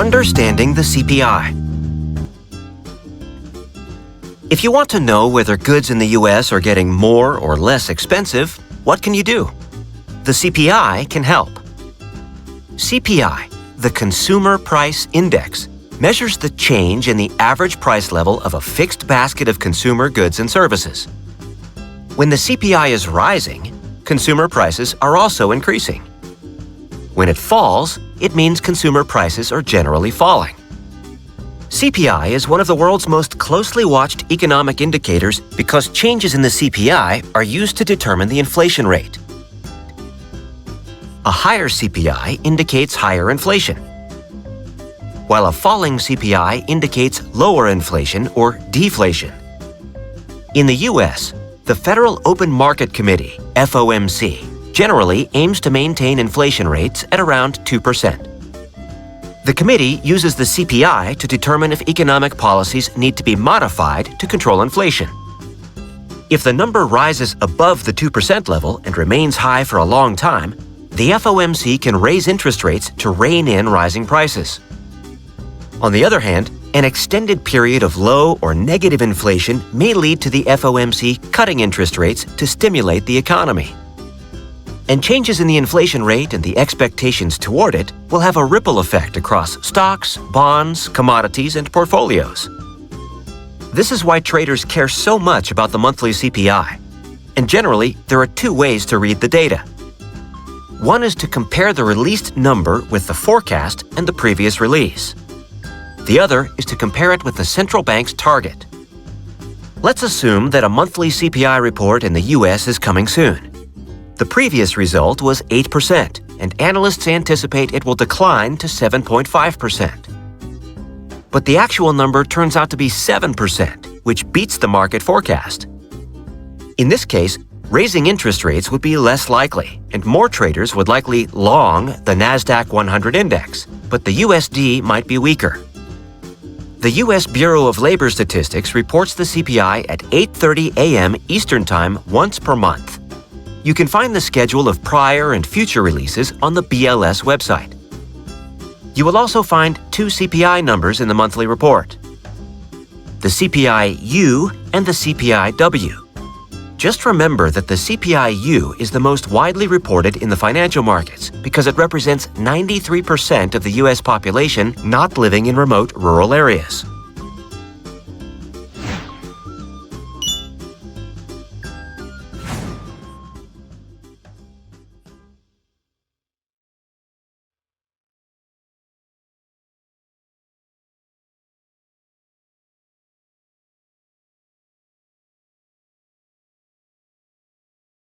Understanding the CPI. If you want to know whether goods in the U.S. are getting more or less expensive, what can you do? The CPI can help. CPI, the Consumer Price Index, measures the change in the average price level of a fixed basket of consumer goods and services. When the CPI is rising, consumer prices are also increasing. When it falls, it means consumer prices are generally falling. CPI is one of the world's most closely watched economic indicators because changes in the CPI are used to determine the inflation rate. A higher CPI indicates higher inflation, while a falling CPI indicates lower inflation or deflation. In the U.S., the Federal Open Market Committee, FOMC, generally aims to maintain inflation rates at around 2%. The committee uses the CPI to determine if economic policies need to be modified to control inflation. If the number rises above the 2% level and remains high for a long time, the FOMC can raise interest rates to rein in rising prices. On the other hand, an extended period of low or negative inflation may lead to the FOMC cutting interest rates to stimulate the economy. And changes in the inflation rate and the expectations toward it will have a ripple effect across stocks, bonds, commodities, and portfolios. This is why traders care so much about the monthly CPI. And generally, there are two ways to read the data. One is to compare the released number with the forecast and the previous release. The other is to compare it with the central bank's target. Let's assume that a monthly CPI report in the U.S. is coming soon. The previous result was 8%, and analysts anticipate it will decline to 7.5%. But the actual number turns out to be 7%, which beats the market forecast. In this case, raising interest rates would be less likely, and more traders would likely long the NASDAQ 100 index, but the USD might be weaker. The U.S. Bureau of Labor Statistics reports the CPI at 8:30 a.m. Eastern Time once per month. You can find the schedule of prior and future releases on the BLS website. You will also find two CPI numbers in the monthly report: the CPI-U and the CPI-W. Just remember that the CPI-U is the most widely reported in the financial markets because it represents 93% of the U.S. population not living in remote rural areas.